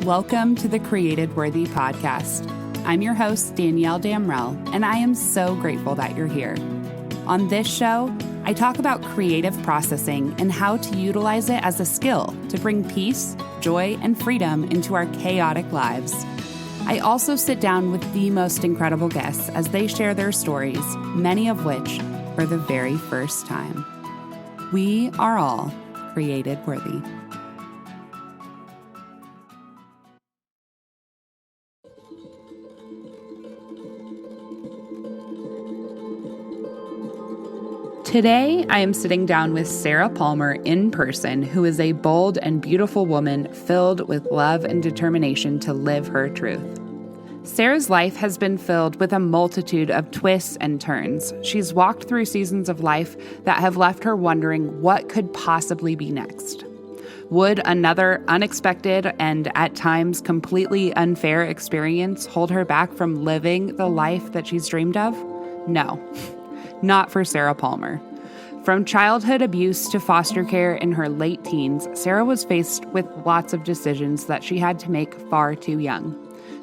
Welcome to the Created Worthy podcast. I'm your host, Danielle Damrell, and I am so grateful that you're here. On this show, I talk about creative processing and how to utilize it as a skill to bring peace, joy, and freedom into our chaotic lives. I also sit down with the most incredible guests as they share their stories, many of which for the very first time. We are all created worthy. Today, I am sitting down with Sarah Palmer in person, who is a bold and beautiful woman filled with love and determination to live her truth. Sarah's life has been filled with a multitude of twists and turns. She's walked through seasons of life that have left her wondering what could possibly be next. Would another unexpected and at times completely unfair experience hold her back from living the life that she's dreamed of? No. Not for Sarah Palmer. From childhood abuse to foster care in her late teens, Sarah was faced with lots of decisions that she had to make far too young.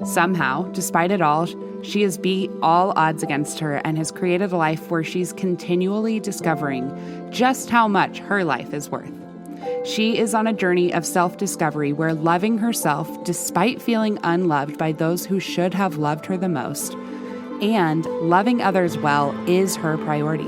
Somehow, despite it all, she has beat all odds against her and has created a life where she's continually discovering just how much her life is worth. She is on a journey of self-discovery where loving herself, despite feeling unloved by those who should have loved her the most, and loving others well is her priority.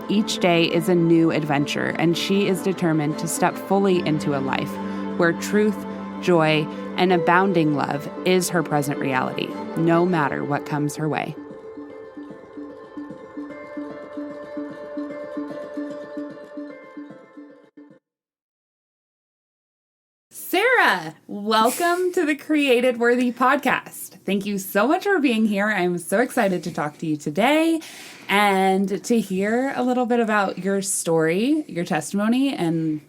Each day is a new adventure, and she is determined to step fully into a life where truth, joy, and abounding love is her present reality, no matter what comes her way. Sarah, welcome to the Created Worthy podcast. Thank you so much for being here. I'm so excited to talk to you today and to hear a little bit about your story, your testimony, and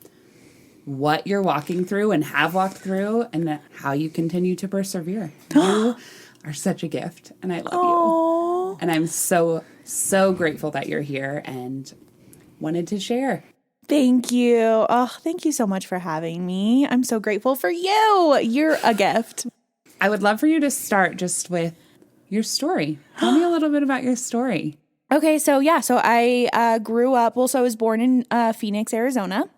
what you're walking through and have walked through and how you continue to persevere. You are such a gift, and I love you. And I'm so, so grateful that you're here and wanted to share. Thank you. Oh, thank you so much for having me. I'm so grateful for you. You're a gift. I would love for you to start just with your story. Tell me a little bit about your story. Okay, so I grew up, I was born in Phoenix, Arizona.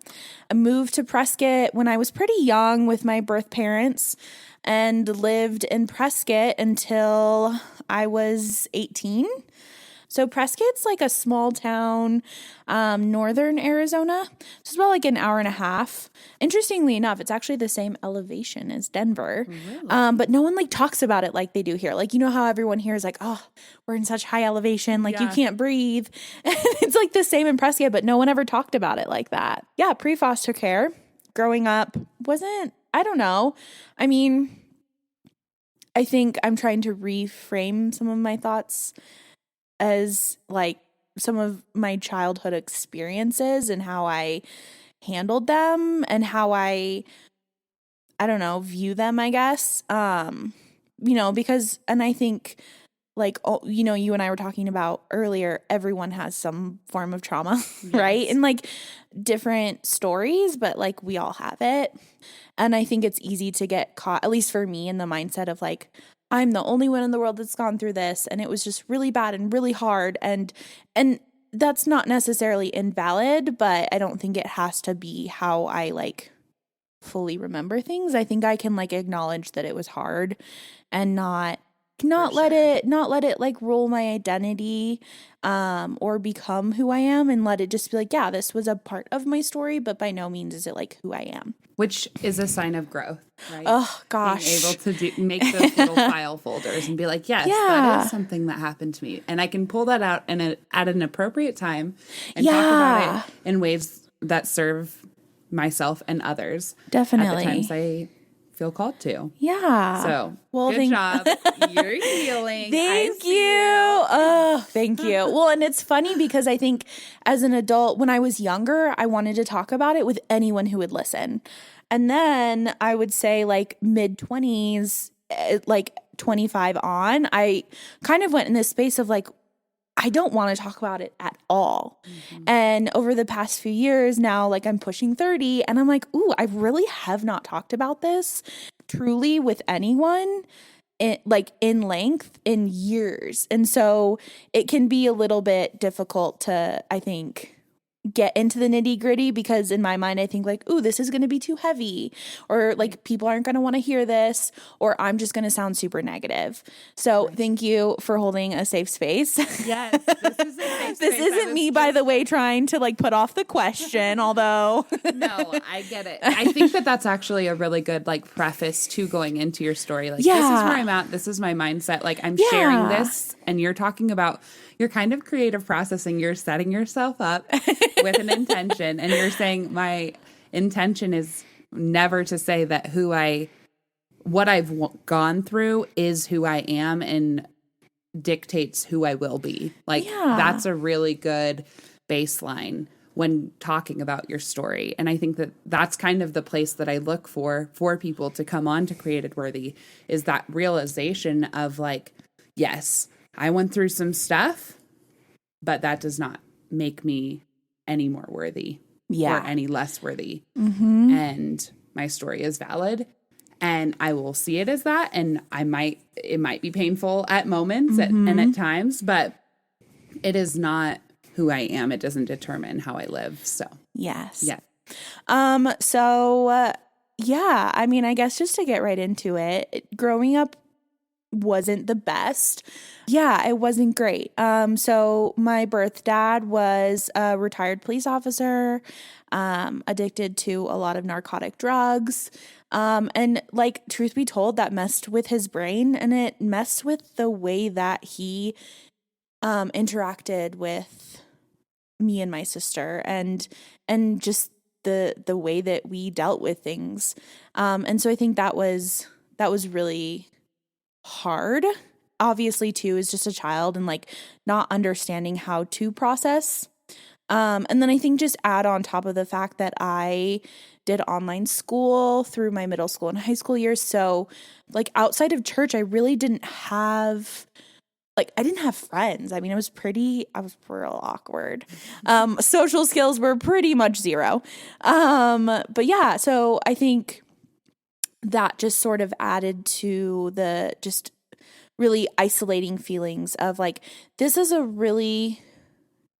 I moved to Prescott when I was pretty young with my birth parents and lived in Prescott until I was 18. So Prescott's like a small town, northern Arizona. So it's about like an hour and a half. Interestingly enough, it's actually the same elevation as Denver. Really? But no one like talks about it like they do here. Like, you know how everyone here is like, oh, we're in such high elevation, like you can't breathe. It's like the same in Prescott, but no one ever talked about it like that. Yeah, pre-foster care, growing up I don't know. I mean, I think I'm trying to reframe some of my thoughts as like some of my childhood experiences and how I handled them and how I don't know, view them, I guess. Because, and I think like, you and I were talking about earlier, everyone has some form of trauma, yes. Right? And like different stories, but like we all have it. And I think it's easy to get caught, at least for me, in the mindset of like, I'm the only one in the world that's gone through this, and it was just really bad and really hard, and that's not necessarily invalid, but I don't think it has to be how I like fully remember things. I think I can like acknowledge that it was hard and not let it like rule my identity or become who I am, and let it just be like, yeah, this was a part of my story, but by no means is it like who I am. Which is a sign of growth, right? Oh, gosh. Being able to make those little file folders and be like, yes, that is something that happened to me. And I can pull that out at an appropriate time and talk about it in ways that serve myself and others. Definitely. At the times I feel called to. Yeah. So, good job. You're healing. Thank you. Oh, thank you. Well, and it's funny because I think as an adult, when I was younger, I wanted to talk about it with anyone who would listen. And then I would say like mid-20s, like 25 on, I kind of went in this space of like, I don't want to talk about it at all. And over the past few years now, like I'm pushing 30 and I'm like, ooh, I really have not talked about this truly with anyone in length in years. And so it can be a little bit difficult to, I think, get into the nitty gritty, because in my mind I think like, ooh, this is going to be too heavy, or like people aren't going to want to hear this, or I'm just going to sound super negative. So thank you for holding a safe space. Yes, this is a safe space. This isn't me, by the way, trying to like put off the question, although. No, I get it. I think that that's actually a really good like preface to going into your story. Like, this is where I'm at. This is my mindset. Like, I'm sharing this, and you're talking about your kind of creative processing. You're setting yourself up with an intention, and you're saying my intention is never to say that what I've gone through is who I am and dictates who I will be. Like, that's a really good baseline when talking about your story. And I think that that's kind of the place that I look for people to come on to Created Worthy, is that realization of like, yes, I went through some stuff, but that does not make me any more worthy or any less worthy. And my story is valid, and I will see it as that. And it might be painful at moments and at times, but it is not who I am. It doesn't determine how I live. So Yes. yeah. Yeah, I mean, I guess just to get right into it, growing up wasn't the best. Yeah, it wasn't great. So my birth dad was a retired police officer, addicted to a lot of narcotic drugs. And like, truth be told, that messed with his brain, and it messed with the way that he interacted with me and my sister, and just the way that we dealt with things. And so I think that was really hard. Obviously, too, as just a child and like not understanding how to process. And then I think just add on top of the fact that I did online school through my middle school and high school years. So like outside of church, I really didn't have friends. I mean, I was real awkward. Social skills were pretty much zero. But yeah, so I think that just sort of added to the just really isolating feelings of like, this is a really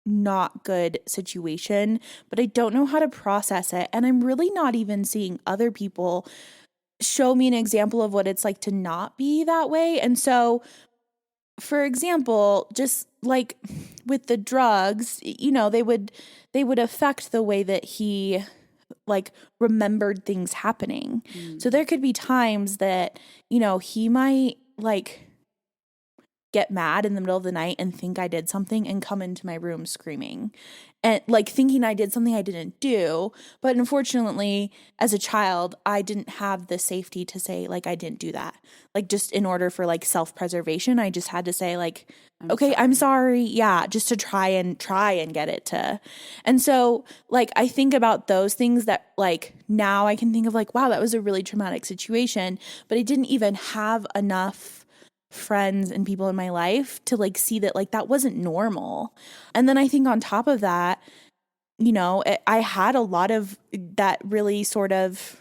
not good situation, but I don't know how to process it. And I'm really not even seeing other people show me an example of what it's like to not be that way. And so, for example, just like with the drugs, you know, they would affect the way that he like remembered things happening. So there could be times that, you know, he might like get mad in the middle of the night and think I did something and come into my room screaming and like thinking I did something I didn't do. But unfortunately, as a child, I didn't have the safety to say like I didn't do that. Like just in order for like self-preservation, I just had to say like, I'm sorry. Yeah, just to try and get it to. And so like I think about those things that like now I can think of like, wow, that was a really traumatic situation, but I didn't even have enough friends and people in my life to like see that like that wasn't normal. And then I think on top of that, you know, I had a lot of that really sort of,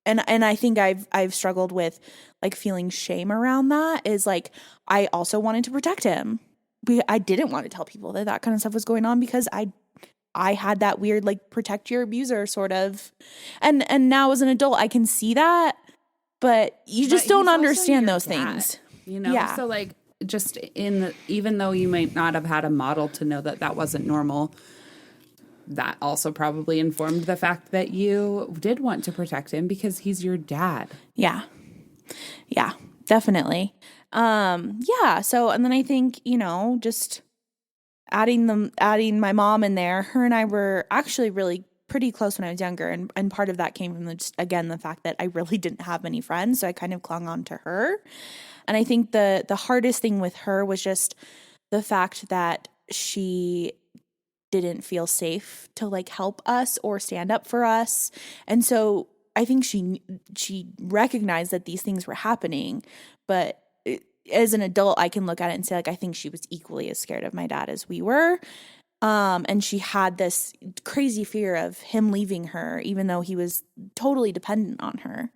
and I think I've struggled with like feeling shame around that, is like I also wanted to protect him. I didn't want to tell people that kind of stuff was going on, because I had that weird like protect your abuser sort of, and now as an adult I can see that, but you just don't understand those things. You know, so like just even though you might not have had a model to know that that wasn't normal, that also probably informed the fact that you did want to protect him because he's your dad. Yeah, definitely. So, and then I think, you know, just adding my mom in there, her and I were actually really pretty close when I was younger. And part of that came from the fact that I really didn't have many friends. So I kind of clung on to her. And I think the hardest thing with her was just the fact that she didn't feel safe to like help us or stand up for us. And so I think she recognized that these things were happening, but as an adult, I can look at it and say, like, I think she was equally as scared of my dad as we were. And she had this crazy fear of him leaving her, even though he was totally dependent on her.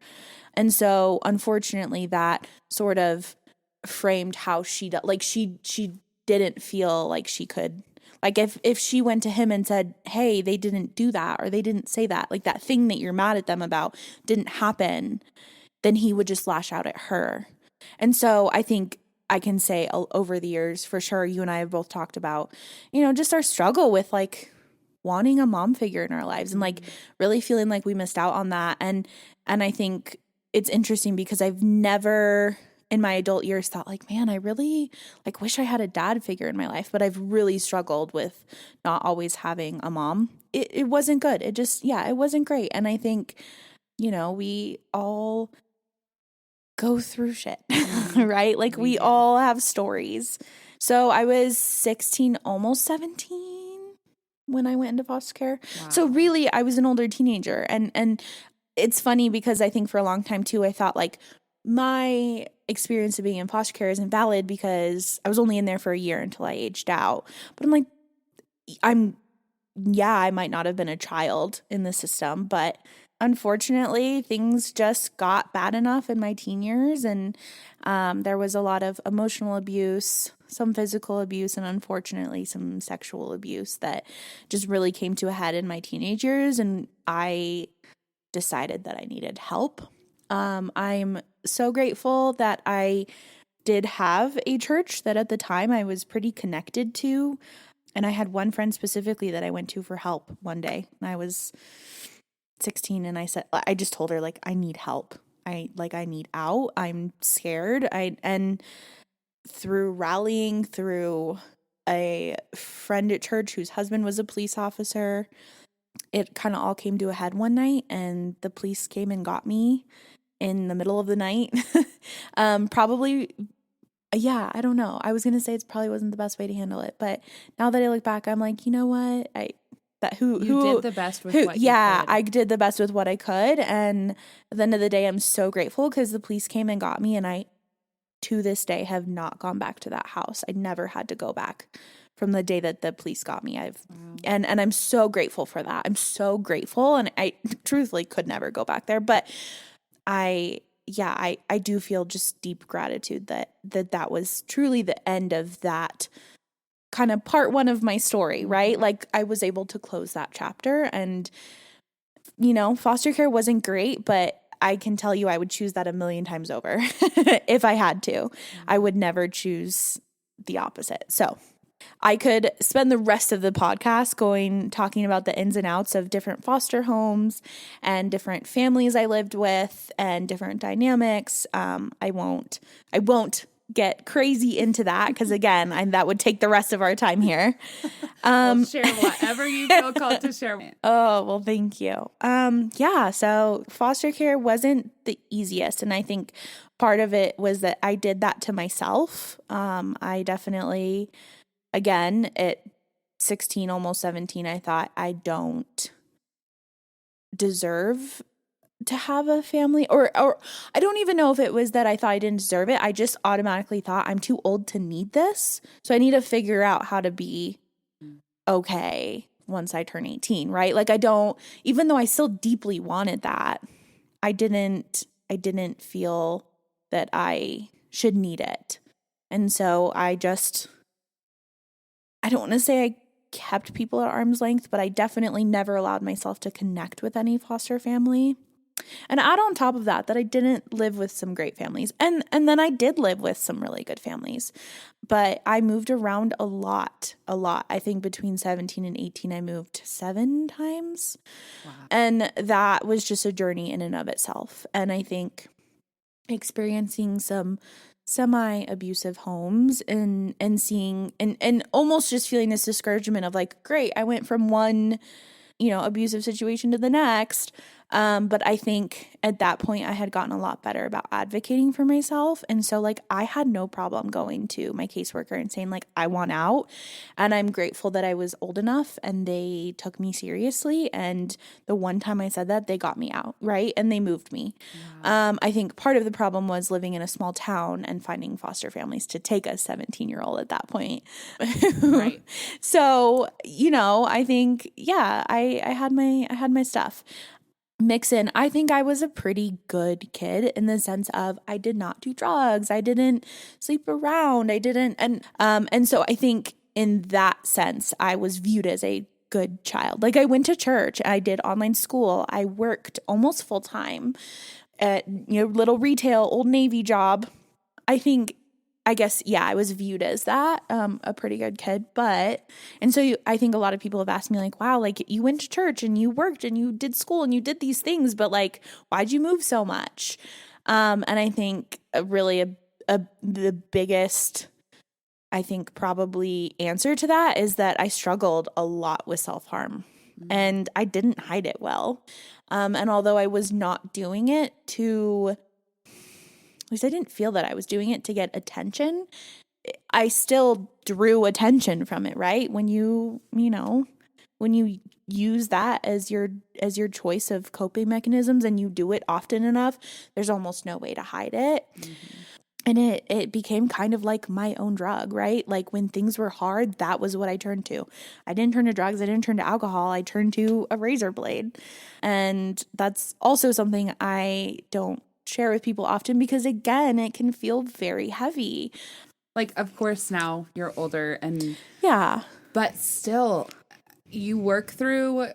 And so, unfortunately, that sort of framed how she didn't feel like she could, like, if she went to him and said, hey, they didn't do that, or they didn't say that, like that thing that you're mad at them about didn't happen, then he would just lash out at her. And so I think I can say over the years, for sure, you and I have both talked about, just our struggle with like wanting a mom figure in our lives and like really feeling like we missed out on that. And I think it's interesting because I've never in my adult years thought like, man, I really like wish I had a dad figure in my life, but I've really struggled with not always having a mom. It wasn't good. It wasn't great. And I think, we all go through shit, right? Like we all have stories. So I was 16, almost 17 when I went into foster care. Wow. So really I was an older teenager. And it's funny because I think for a long time too, I thought like my experience of being in foster care isn't valid because I was only in there for a year until I aged out. But I'm like, I might not have been a child in the system, but unfortunately, things just got bad enough in my teen years, and there was a lot of emotional abuse, some physical abuse, and unfortunately some sexual abuse that just really came to a head in my teenage years, and I decided that I needed help. I'm so grateful that I did have a church that at the time I was pretty connected to, and I had one friend specifically that I went to for help one day, and I was 16 and I just told her like I need help. I need out. I'm scared. And through rallying through a friend at church whose husband was a police officer, it kind of all came to a head one night and the police came and got me in the middle of the night. Probably I don't know. I was going to say it probably wasn't the best way to handle it, but now that I look back, I'm like, you know what? You did the best with what you could. I did the best with what I could. And at the end of the day, I'm so grateful because the police came and got me. And I, to this day, have not gone back to that house. I never had to go back from the day that the police got me. And I'm so grateful for that. I'm so grateful. And I truthfully could never go back there. But I do feel just deep gratitude that was truly the end of that kind of part one of my story, right? Like I was able to close that chapter and, foster care wasn't great, but I can tell you I would choose that 1,000,000 times over if I had to. I would never choose the opposite. So I could spend the rest of the podcast talking about the ins and outs of different foster homes and different families I lived with and different dynamics. I won't get crazy into that because again, that would take the rest of our time here. Well, share whatever you feel called to share. Oh, well, thank you. So foster care wasn't the easiest, and I think part of it was that I did that to myself. I definitely, again, at 16, almost 17, I thought I don't deserve to have a family, or I don't even know if it was that I thought I didn't deserve it. I just automatically thought I'm too old to need this. So I need to figure out how to be okay once I turn 18, right? Like even though I still deeply wanted that, I didn't feel that I should need it. And so I don't want to say I kept people at arm's length, but I definitely never allowed myself to connect with any foster family. And add on top of that I didn't live with some great families. And then I did live with some really good families. But I moved around a lot. I think between 17 and 18, I moved 7 times. Wow. And that was just a journey in and of itself. And I think experiencing some semi-abusive homes and seeing and almost just feeling this discouragement of like, great, I went from one abusive situation to the next. But I think at that point I had gotten a lot better about advocating for myself. And so like I had no problem going to my caseworker and saying like, I want out. And I'm grateful that I was old enough and they took me seriously. And the one time I said that, they got me out, right? And they moved me. Wow. I think part of the problem was living in a small town and finding foster families to take a 17-year-old at that point. Right. So, I think, yeah, I had my stuff. Mix in, I think I was a pretty good kid in the sense of I did not do drugs. I didn't sleep around. I didn't. And so I think in that sense, I was viewed as a good child. Like I went to church, I did online school. I worked almost full time at, little retail, Old Navy job. I guess, yeah, I was viewed as that, a pretty good kid. And so I think a lot of people have asked me like, wow, like you went to church and you worked and you did school and you did these things, but like, why'd you move so much? And I think the biggest, I think probably answer to that is that I struggled a lot with self-harm and I didn't hide it well. And although I was not doing it at least I didn't feel that I was doing it to get attention, I still drew attention from it, right? When you use that as your choice of coping mechanisms and you do it often enough, there's almost no way to hide it. Mm-hmm. And it became kind of like my own drug, right? Like when things were hard, that was what I turned to. I didn't turn to drugs. I didn't turn to alcohol. I turned to a razor blade. And that's also something I don't share with people often because, again, it can feel very heavy. Like, of course, now you're older and... Yeah. But still, you work through...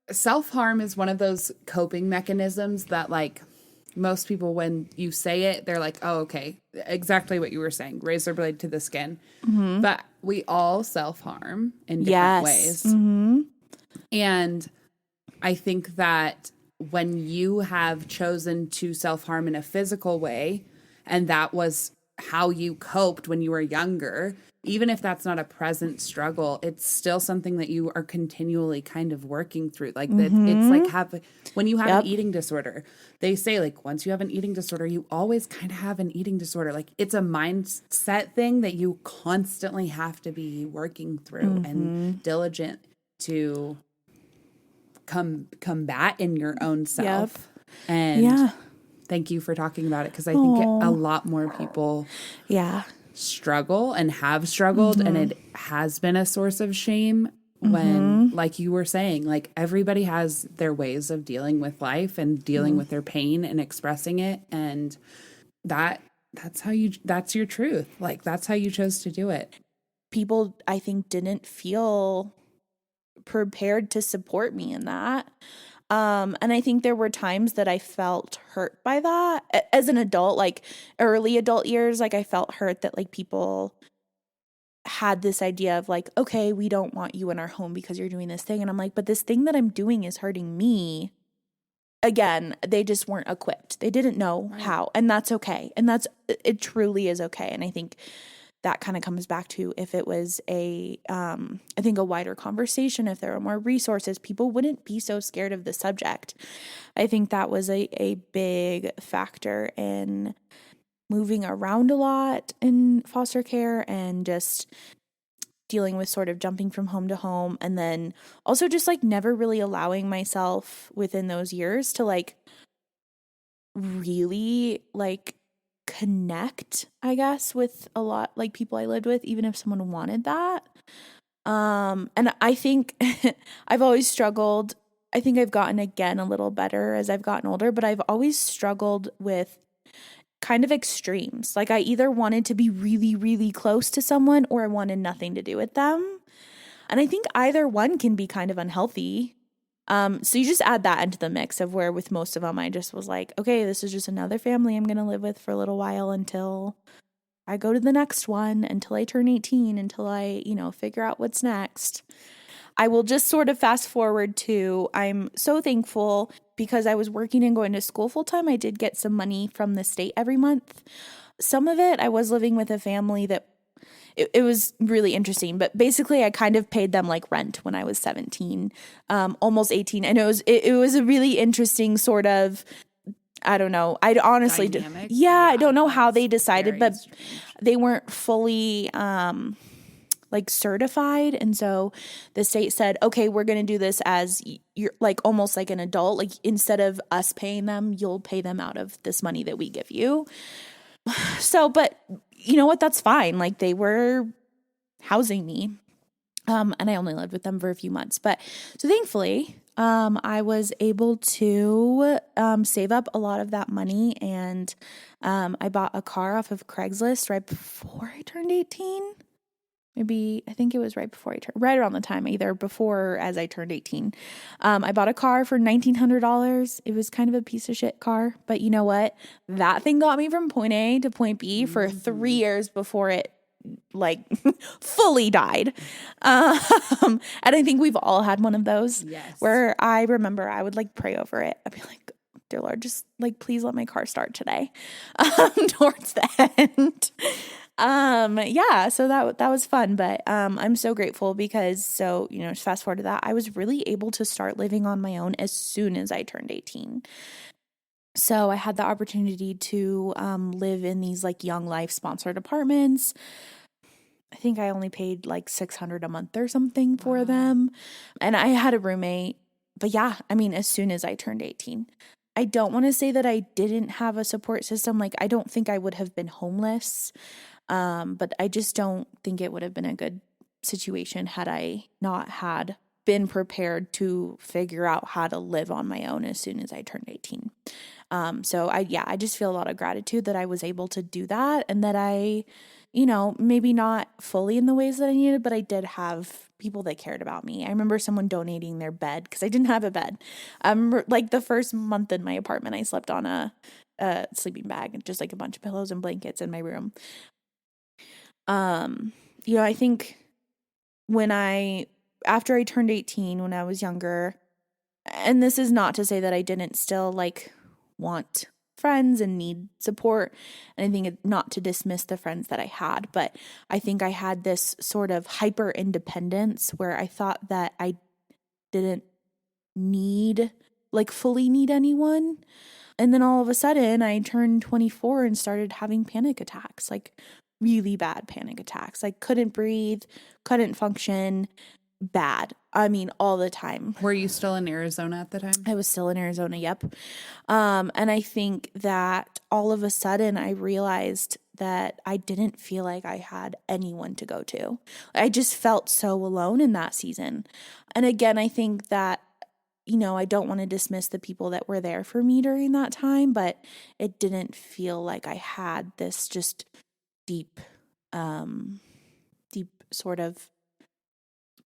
Self-harm is one of those coping mechanisms that, like... Most people, when you say it, they're like, oh, okay, exactly what you were saying, razor blade to the skin. Mm-hmm. But we all self-harm in different ways. Mm-hmm. And I think that when you have chosen to self-harm in a physical way, and that was how you coped when you were younger, even if that's not a present struggle, it's still something that you are continually kind of working through. Like that, it's like when you have an eating disorder, they say like once you have an eating disorder, you always kind of have an eating disorder. Like it's a mindset thing that you constantly have to be working through and diligent to combat in your own self. And thank you for talking about it because I think a lot more people struggle and have struggled and it has been a source of shame when, like you were saying, like everybody has their ways of dealing with life and dealing with their pain and expressing it, and that's your truth. Like that's how you chose to do it. People, I think, didn't feel prepared to support me in that. And I think there were times that I felt hurt by that as an adult, like early adult years. Like I felt hurt that like people had this idea of like, okay, we don't want you in our home because you're doing this thing. And I'm like, but this thing that I'm doing is hurting me. Again, they just weren't equipped. They didn't know how, and that's okay. And it truly is okay. And I think that kind of comes back to if it was I think a wider conversation, if there were more resources, people wouldn't be so scared of the subject. I think that was a big factor in moving around a lot in foster care and just dealing with sort of jumping from home to home. And then also just like never really allowing myself within those years to like really like connect, I guess, with a lot like people I lived with, even if someone wanted that. And I think I've always struggled. I think I've gotten again a little better as I've gotten older, but I've always struggled with kind of extremes. Like I either wanted to be really, really close to someone or I wanted nothing to do with them. And I think either one can be kind of unhealthy. So you just add that into the mix of where with most of them, I just was like, okay, this is just another family I'm going to live with for a little while until I go to the next one, until I turn 18, until I, figure out what's next. I will just sort of fast forward to, I'm so thankful because I was working and going to school full time. I did get some money from the state every month. Some of it, I was living with a family that it was really interesting. But basically, I kind of paid them like rent when I was 17, almost 18. And it was a really interesting sort of, I don't know. I honestly, I don't know how they decided, but they weren't fully like certified. And so the state said, okay, we're going to do this as you're like almost like an adult. Like instead of us paying them, you'll pay them out of this money that we give you. So, but you know what? That's fine. Like they were housing me. And I only lived with them for a few months. But so thankfully, I was able to save up a lot of that money, and I bought a car off of Craigslist right before I turned 18. Maybe, I think it was right before right around the time, either before or as I turned 18. I bought a car for $1,900. It was kind of a piece of shit car, but you know what? That thing got me from point A to point B for 3 years before it like fully died. And I think we've all had one of those where I remember I would like pray over it. I'd be like, dear Lord, just like, please let my car start today. Towards the end. So that was fun, but, I'm so grateful because just fast forward to that, I was really able to start living on my own as soon as I turned 18. So I had the opportunity to, live in these like Young Life sponsored apartments. I think I only paid like $600 a month or something for them. And I had a roommate, but as soon as I turned 18, I don't want to say that I didn't have a support system. Like, I don't think I would have been homeless. But I just don't think it would have been a good situation had I not had been prepared to figure out how to live on my own as soon as I turned 18. So I just feel a lot of gratitude that I was able to do that, and that I, maybe not fully in the ways that I needed, but I did have people that cared about me. I remember someone donating their bed because I didn't have a bed. Like the first month in my apartment, I slept on a sleeping bag and just like a bunch of pillows and blankets in my room. I think after I turned 18, when I was younger, and this is not to say that I didn't still like want friends and need support, and I think not to dismiss the friends that I had, but I think I had this sort of hyper independence where I thought that I didn't fully need anyone. And then all of a sudden I turned 24 and started having panic attacks, like really bad panic attacks. I couldn't breathe, couldn't function, bad. All the time. Were you still in Arizona at the time? I was still in Arizona, yep. And I think that all of a sudden I realized that I didn't feel like I had anyone to go to. I just felt so alone in that season. And again, I think that, I don't want to dismiss the people that were there for me during that time, but it didn't feel like I had this just deep sort of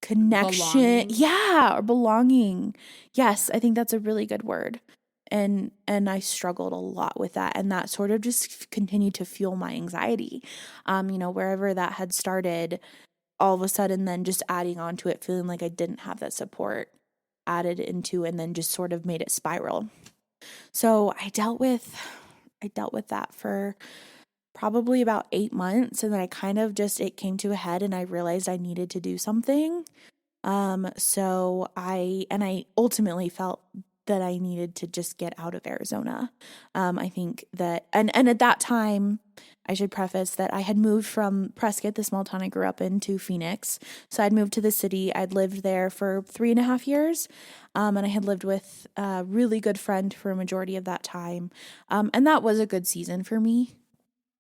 connection. Belonging. Or belonging. Yes, I think that's a really good word. And I struggled a lot with that, and that sort of just continued to fuel my anxiety. Wherever that had started, all of a sudden then just adding on to it, feeling like I didn't have that support added into, and then just sort of made it spiral. So I dealt with that for probably about 8 months, and then I kind of it came to a head, and I realized I needed to do something. So I ultimately felt that I needed to just get out of Arizona. I think that, and at that time, I should preface that I had moved from Prescott, the small town I grew up in, to Phoenix. So I'd moved to the city. I'd lived there for 3.5 years. And I had lived with a really good friend for a majority of that time. And that was a good season for me.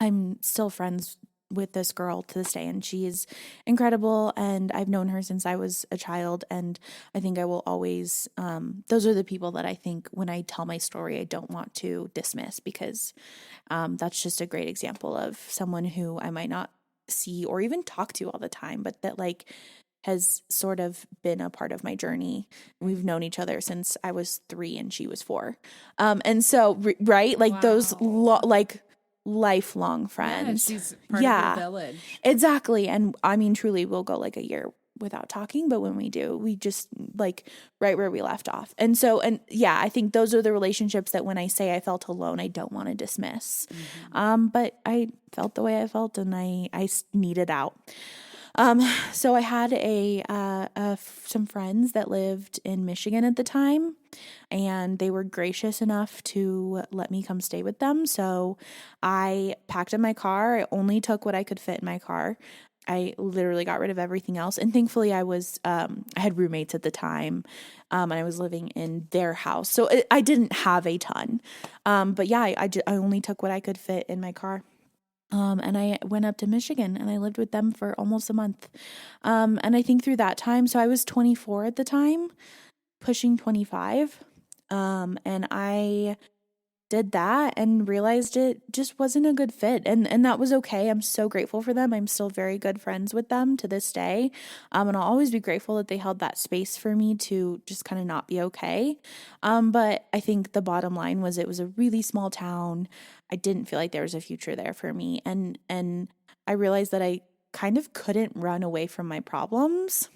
I'm still friends with this girl to this day, and she is incredible, and I've known her since I was a child, and I think I will always, those are the people that I think when I tell my story, I don't want to dismiss, because that's just a great example of someone who I might not see or even talk to all the time, but that has sort of been a part of my journey. We've known each other since I was 3 and she was 4. And so, right? Wow. Those lifelong friends. Yeah, she's part of the village. Exactly. And truly we'll go a year without talking, but when we do, we just like right where we left off. And so, and yeah, I think those are the relationships that when I say I felt alone, I don't want to dismiss. But I felt the way I felt, and I needed out. So I had some friends that lived in Michigan at the time, and they were gracious enough to let me come stay with them. So I packed up my car. I only took what I could fit in my car. I literally got rid of everything else. And thankfully I had roommates at the time, and I was living in their house. So I didn't have a ton. But yeah, I only took what I could fit in my car. And I went up to Michigan and I lived with them for almost a month. And I think through that time, so I was 24 at the time, pushing 25. And I did that and realized it just wasn't a good fit. And that was okay. I'm so grateful for them. I'm still very good friends with them to this day. And I'll always be grateful that they held that space for me to just kind of not be okay. But I think the bottom line was it was a really small town. I didn't feel like there was a future there for me. And I realized that I kind of couldn't run away from my problems.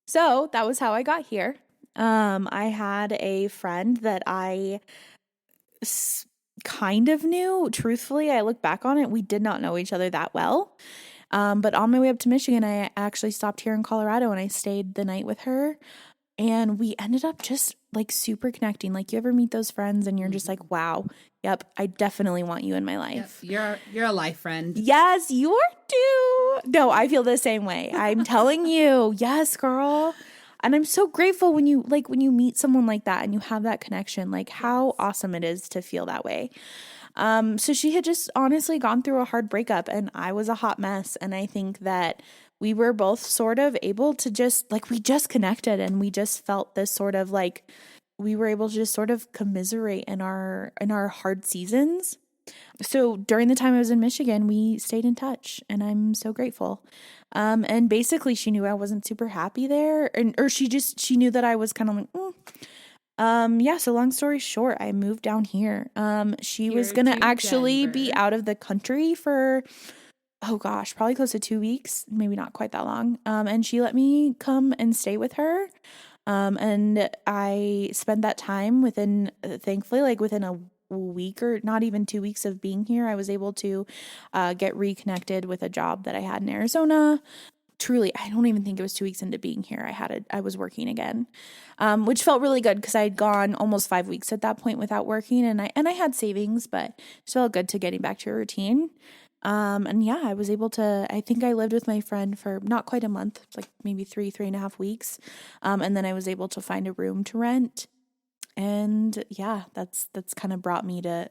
So that was how I got here. I had a friend that I kind of knew. Truthfully, I look back on it, we did not know each other that well. But on my way up to Michigan, I actually stopped here in Colorado and I stayed the night with her. And we ended up just like super connecting. Like, you ever meet those friends and you're just like, wow, yep, I definitely want you in my life. Yep, you're a life friend. Yes, you are too. No, I feel the same way. I'm telling you. Yes, girl. And I'm so grateful when you meet someone like that and you have that connection, like how awesome it is to feel that way. So she had just honestly gone through a hard breakup and I was a hot mess. And I think that we were both sort of able to just we just connected and we just felt this sort of like we were able to just sort of commiserate in our hard seasons. So during the time I was in Michigan, we stayed in touch and I'm so grateful. And basically she knew I wasn't super happy there or she knew that I was kind of like, yeah, so long story short, I moved down here. She was going to actually be out of the country for, oh gosh, probably close to 2 weeks, maybe not quite that long. And she let me come and stay with her. And I spent that time thankfully, within a week or not even 2 weeks of being here, I was able to get reconnected with a job that I had in Arizona. Truly, I don't even think it was 2 weeks into being here. I was working again, which felt really good because I had gone almost 5 weeks at that point without working, and I had savings, but it felt good to getting back to a routine. And yeah, I was able to, I think I lived with my friend for not quite a month, like maybe 3.5 weeks. And then I was able to find a room to rent. And yeah, that's kind of brought me to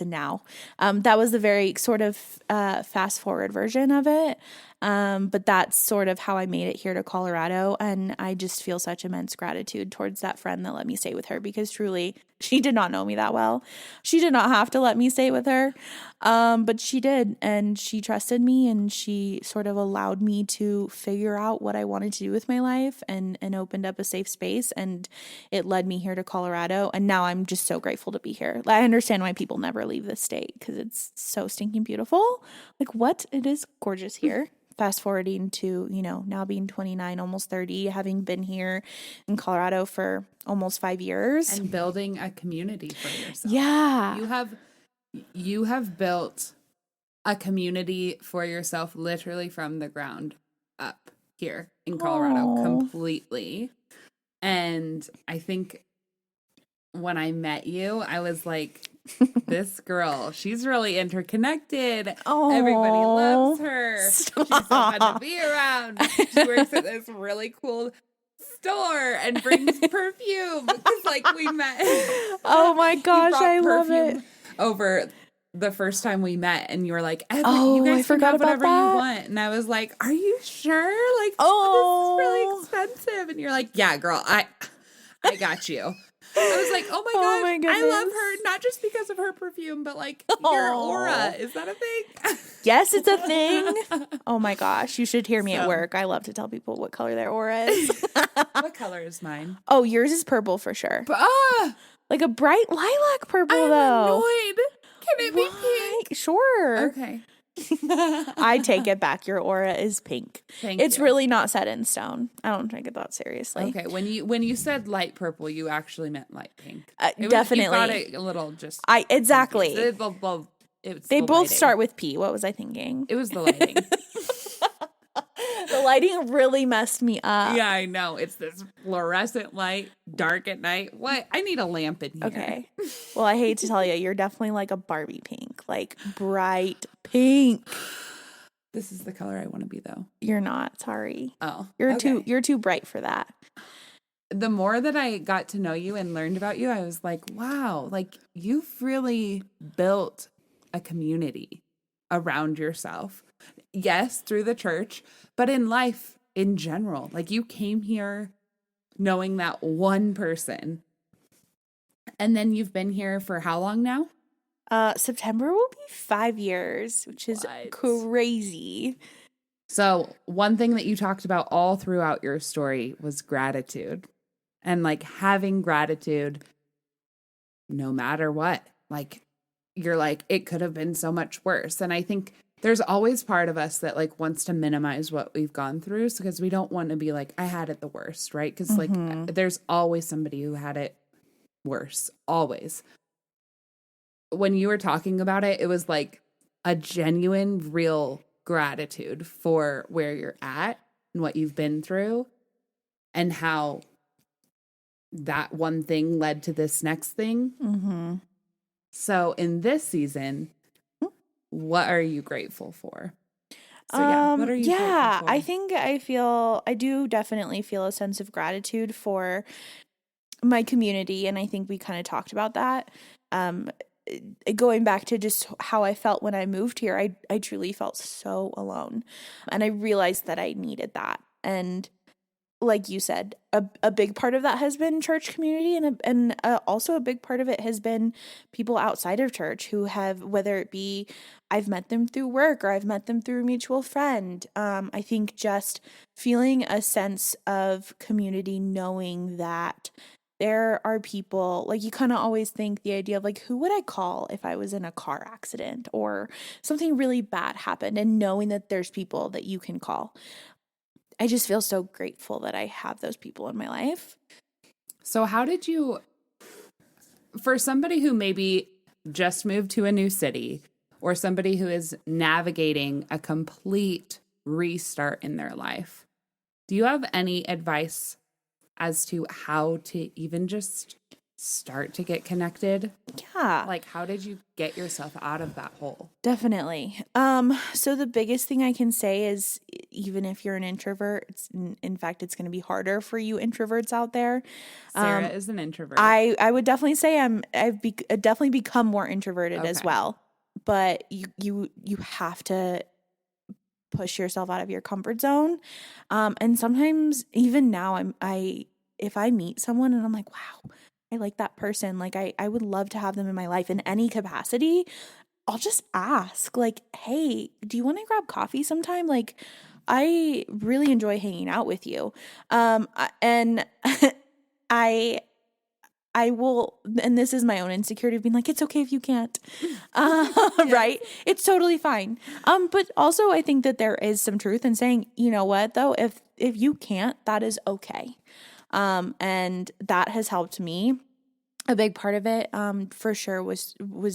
now. That was the very sort of fast forward version of it. But that's sort of how I made it here to Colorado. And I just feel such immense gratitude towards that friend that let me stay with her because truly she did not know me that well. She did not have to let me stay with her. But she did. And she trusted me and she sort of allowed me to figure out what I wanted to do with my life and opened up a safe space. And it led me here to Colorado. And now I'm just so grateful to be here. I understand why people never leave this state because it's so stinking beautiful. Like what? It is gorgeous here. Fast forwarding to, now being 29, almost 30, having been here in Colorado for almost 5 years. And building a community for yourself. Yeah. You have built a community for yourself literally from the ground up here in Colorado completely. And I think when I met you, I was like, this girl, she's really interconnected. Everybody loves her. Stop. She's so fun to be around. She works at this really cool store and brings perfume. Because we met. Oh my gosh, I love it. Over the first time we met, and you were like, you guys can have whatever you want. And I was like, are you sure? This is really expensive. And you're like, yeah, girl, I got you. I was like, oh my gosh, I love her, not just because of her perfume, but your aura. Is that a thing? Yes, it's a thing. Oh my gosh, you should hear me at work. I love to tell people what color their aura is. What color is mine? Oh, yours is purple for sure. Like a bright lilac purple, though. I'm annoyed. Can it be pink? Sure. Okay. I take it back. Your aura is pink. It's really not set in stone. I don't take it that seriously. Okay, when you said light purple, you actually meant light pink. Definitely. You got it a little just. Exactly. They both start with P. What was I thinking? It was the lighting. The lighting really messed me up. Yeah, I know. It's this fluorescent light, dark at night. What? I need a lamp in here. Okay. Well, I hate to tell you, you're definitely like a Barbie pink, like bright pink. This is the color I want to be, though. You're not. Sorry. Oh, you're too bright for that. The more that I got to know you and learned about you, I was like, wow, like you've really built a community around yourself. Yes, through the church, but in life in general. Like you came here knowing that one person. And then you've been here for how long now? September will be 5 years, which is crazy. So one thing that you talked about all throughout your story was gratitude. And like having gratitude no matter what. Like you're like, it could have been so much worse. And I think there's always part of us that like wants to minimize what we've gone through because we don't want to be like, I had it the worst, right? Because like there's always somebody who had it worse, always. When you were talking about it, it was like a genuine, real gratitude for where you're at and what you've been through and how that one thing led to this next thing. Mm-hmm. So in this season, what are you grateful for? So what are you grateful for? I think I do definitely feel a sense of gratitude for my community. And I think we kind of talked about that. Going back to just how I felt when I moved here, I truly felt so alone. And I realized that I needed that. And like you said, a big part of that has been church community, and also a big part of it has been people outside of church who have, whether it be I've met them through work or I've met them through a mutual friend. I think just feeling a sense of community, knowing that there are people, like you kind of always think the idea of like, who would I call if I was in a car accident or something really bad happened, and knowing that there's people that you can call. I just feel so grateful that I have those people in my life. So how did you, for somebody who maybe just moved to a new city or somebody who is navigating a complete restart in their life, do you have any advice as to how to even just start to get connected? Yeah. Like, how did you get yourself out of that hole? Definitely. So the biggest thing I can say is, even if you're an introvert, in fact, it's going to be harder for you introverts out there. Sarah is an introvert. I would definitely say I've definitely become more introverted as well. But you have to push yourself out of your comfort zone. And sometimes even now if I meet someone and I'm like, wow, I like that person, like I would love to have them in my life in any capacity, I'll just ask like, hey, do you want to grab coffee sometime? Like, I really enjoy hanging out with you. And I will, and this is my own insecurity of being like, it's okay if you can't, right? It's totally fine. But also I think that there is some truth in saying, you know what though, if you can't, that is okay. And that has helped me. A big part of it, for sure, was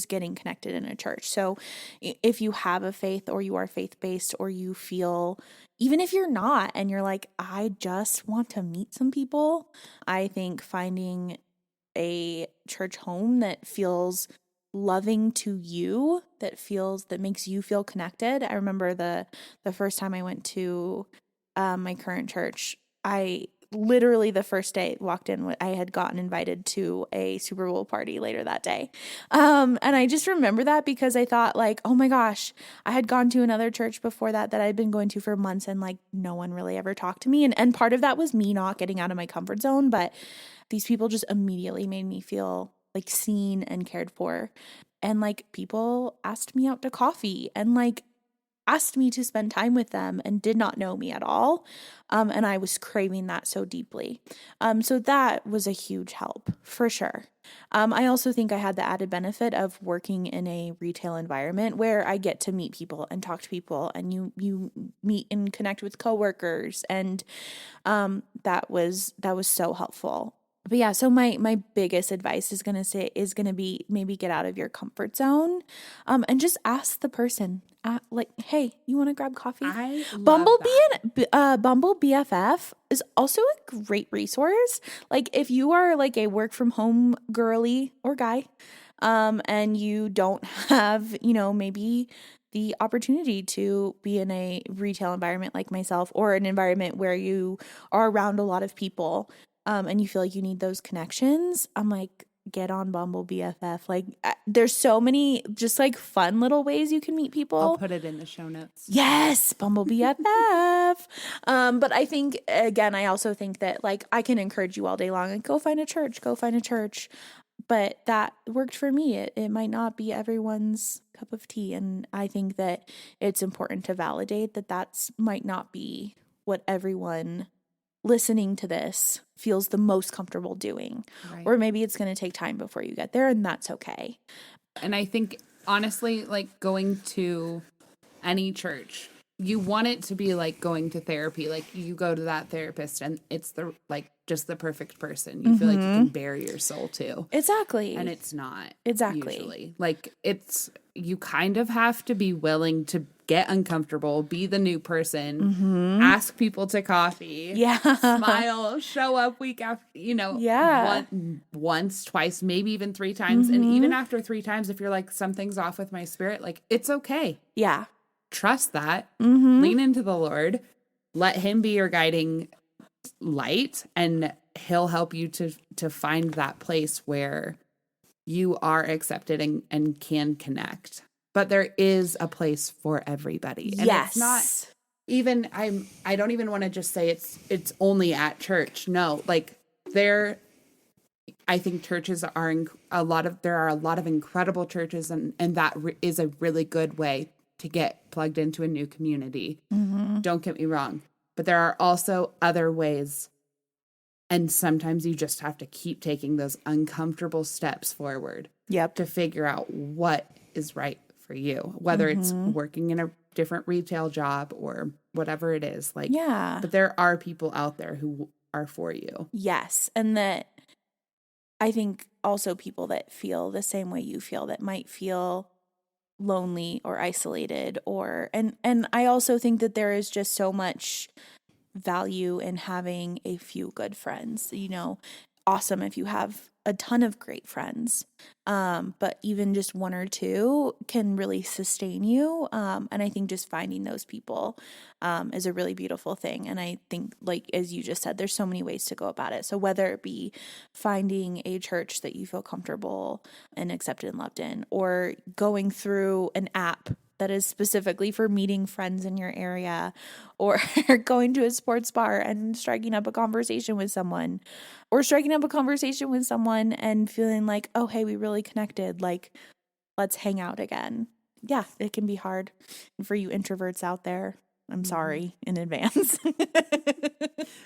getting connected in a church. So if you have a faith or you are faith-based, or you feel, even if you're not, and you're like, I just want to meet some people, I think finding a church home that feels loving to you, that makes you feel connected. I remember the first time I went to my current church, I literally the first day walked in, I had gotten invited to a Super Bowl party later that day. And I just remember that because I thought like, oh my gosh, I had gone to another church before that I'd been going to for months, and like no one really ever talked to me. And part of that was me not getting out of my comfort zone, but these people just immediately made me feel like seen and cared for. And like people asked me out to coffee, and like asked me to spend time with them and did not know me at all. And I was craving that so deeply. So that was a huge help for sure. I also think I had the added benefit of working in a retail environment where I get to meet people and talk to people, and you meet and connect with coworkers, and that was so helpful. But yeah, so my biggest advice is gonna be maybe get out of your comfort zone, and just ask the person, like, hey, you want to grab coffee? I love Bumblebee and Bumble BFF is also a great resource. Like if you are like a work from home girly or guy, and you don't have, maybe the opportunity to be in a retail environment like myself, or an environment where you are around a lot of people, and you feel like you need those connections, I'm like, get on Bumble BFF. Like there's so many just like fun little ways you can meet people. I'll put it in the show notes. Yes, Bumble BFF. But I think, again, I also think that like I can encourage you all day long, like go find a church. But that worked for me. It might not be everyone's cup of tea. And I think that it's important to validate that that's might not be what everyone listening to this feels the most comfortable doing. Right. Or maybe it's going to take time before you get there, and that's okay. And I think, honestly, like going to any church, you want it to be like going to therapy. Like you go to that therapist and it's just the perfect person. You feel like you can bare your soul to. Exactly. And it's not. Exactly. Usually. Like you kind of have to be willing to get uncomfortable, be the new person, ask people to coffee, smile, show up week after, once, twice, maybe even 3 times. And even after 3 times, if you're like, something's off with my spirit, like it's okay. Yeah. Trust that, lean into the Lord, let him be your guiding light, and he'll help you to find that place where you are accepted and can connect. But there is a place for everybody. And yes. It's not even, I don't even want to just say it's only at church. No, like I think churches there are a lot of incredible churches, and that is a really good way to get plugged into a new community. Don't get me wrong, but there are also other ways, and sometimes you just have to keep taking those uncomfortable steps forward to figure out what is right for you, whether it's working in a different retail job or whatever it is. Like, but there are people out there who are for you. Yes. And that I think also people that feel the same way you feel, that might feel lonely or isolated, and I also think that there is just so much value in having a few good friends. Awesome if you have a ton of great friends, but even just 1 or 2 can really sustain you, and I think just finding those people is a really beautiful thing. And I think, like as you just said, there's so many ways to go about it. So whether it be finding a church that you feel comfortable and accepted and loved in, or going through an app that is specifically for meeting friends in your area, or going to a sports bar and striking up a conversation with someone, and feeling like, oh, hey, we really connected. Like, let's hang out again. Yeah, it can be hard. And for you introverts out there, I'm sorry in advance.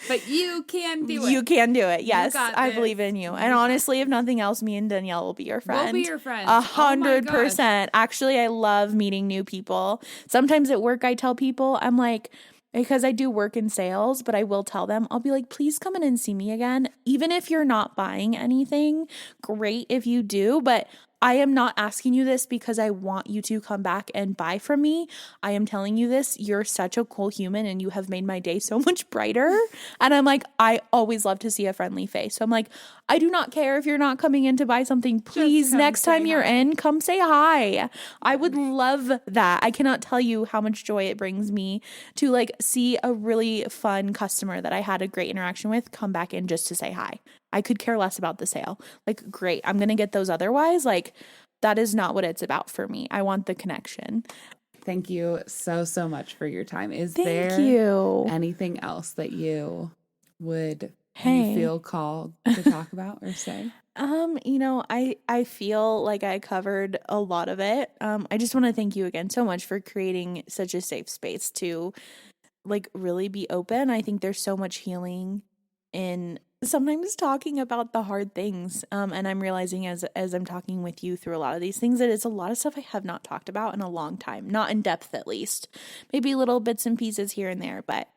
But you can do it. You can do it. Yes, I believe in you. And honestly, if nothing else, me and Danielle will be your friend. We'll be your friends. 100%. Actually, I love meeting new people. Sometimes at work, I tell people, I'm like, because I do work in sales, but I will tell them, I'll be like, please come in and see me again. Even if you're not buying anything, great if you do, but I am not asking you this because I want you to come back and buy from me. I am telling you this. You're such a cool human and you have made my day so much brighter. And I'm like, I always love to see a friendly face. So I'm like, I do not care if you're not coming in to buy something. Please, next time you're in, come say hi. I would love that. I cannot tell you how much joy it brings me to like see a really fun customer that I had a great interaction with come back in just to say hi. I could care less about the sale. Like, great, I'm going to get those otherwise. Like, that is not what it's about for me. I want the connection. Thank you so much for your time. Is Thank there you. anything else that you would you feel called to talk about or say? I feel like I covered a lot of it. I just want to thank you again so much for creating such a safe space to like really be open. I think there's so much healing in sometimes talking about the hard things. And I'm realizing as I'm talking with you through a lot of these things that it's a lot of stuff I have not talked about in a long time, not in depth at least. Maybe little bits and pieces here and there, but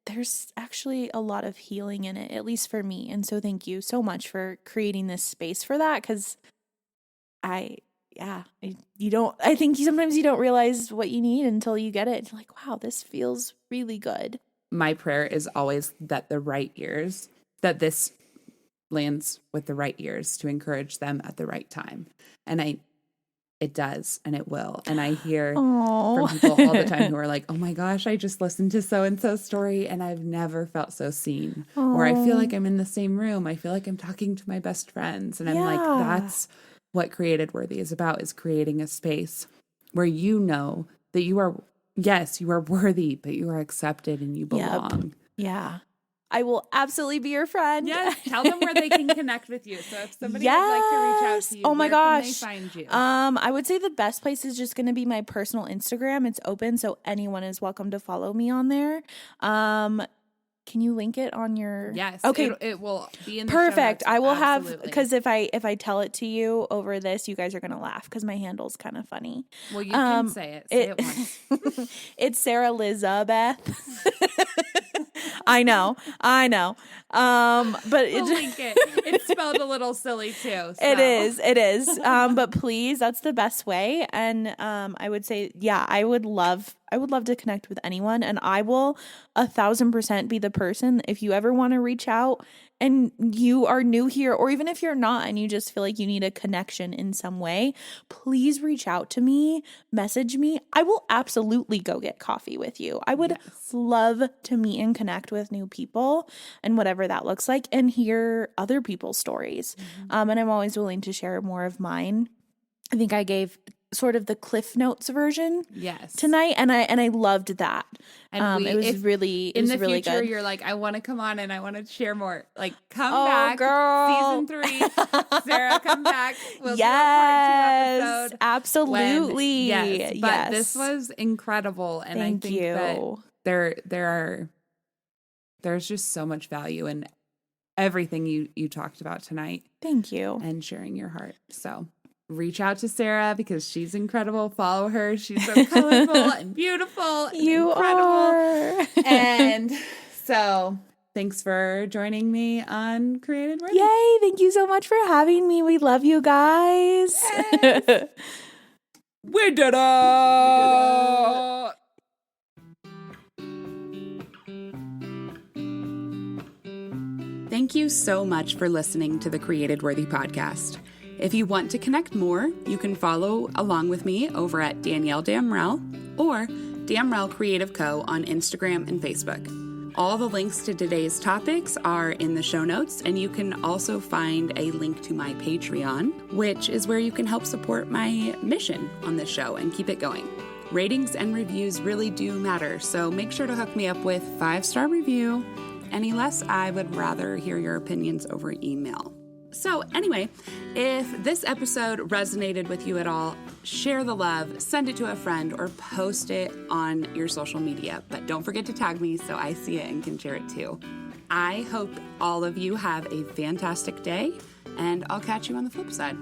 there's actually a lot of healing in it, at least for me. And so thank you so much for creating this space for that, because I think sometimes you don't realize what you need until you get it. You're like, wow, this feels really good. My prayer is always that this lands with the right ears to encourage them at the right time. And it does, and it will. And I hear from people all the time who are like, oh my gosh, I just listened to so-and-so's story and I've never felt so seen. Or I feel like I'm in the same room. I feel like I'm talking to my best friends. And I'm like, that's what Created Worthy is about, is creating a space where you know that you are worthy, but you are accepted and you belong. Yep. Yeah. I will absolutely be your friend. Yes. Tell them where they can connect with you. So if somebody would like to reach out to you, oh my gosh, can they find you? I would say the best place is just going to be my personal Instagram. It's open, so anyone is welcome to follow me on there. Can you link it on your? Yes. Okay. It will be in the perfect. show notes. I will Absolutely. have, because if I tell it to you over this, you guys are going to laugh because my handle's kind of funny. Well, you can say it. Say it once. It's Sarah Lizabeth. I know. But we'll link it. It's spelled a little silly too. So. It is. But please, that's the best way. And I would say, I would love to connect with anyone, and I will 1,000% be the person if you ever want to reach out and you are new here, or even if you're not and you just feel like you need a connection in some way, please reach out to me, message me. I will absolutely go get coffee with you. I would love to meet and connect with new people and whatever that looks like, and hear other people's stories. And I'm always willing to share more of mine. I think I gave sort of the Cliff Notes version tonight, and I loved that. And it was really good. In the future, you're like, I want to come on and I want to share more. Like, come back, girl. Season 3, Sarah, come back. We'll do a part 2 episode. Absolutely. But this was incredible, and I think that there's just so much value in everything you talked about tonight. Thank you. And sharing your heart. So reach out to Sarah because she's incredible. Follow her. She's so colorful and beautiful and incredible. Are. And so thanks for joining me on Created Worthy. Yay. Thank you so much for having me. We love you guys. Yes. We did it. Thank you so much for listening to the Created Worthy podcast. If you want to connect more, you can follow along with me over at Danielle Damrell or Damrell Creative Co. on Instagram and Facebook. All the links to today's topics are in the show notes, and you can also find a link to my Patreon, which is where you can help support my mission on this show and keep it going. Ratings and reviews really do matter, so make sure to hook me up with 5-star review. Any less, I would rather hear your opinions over email. So anyway, if this episode resonated with you at all, share the love, send it to a friend, or post it on your social media. But don't forget to tag me so I see it and can share it too. I hope all of you have a fantastic day, and I'll catch you on the flip side.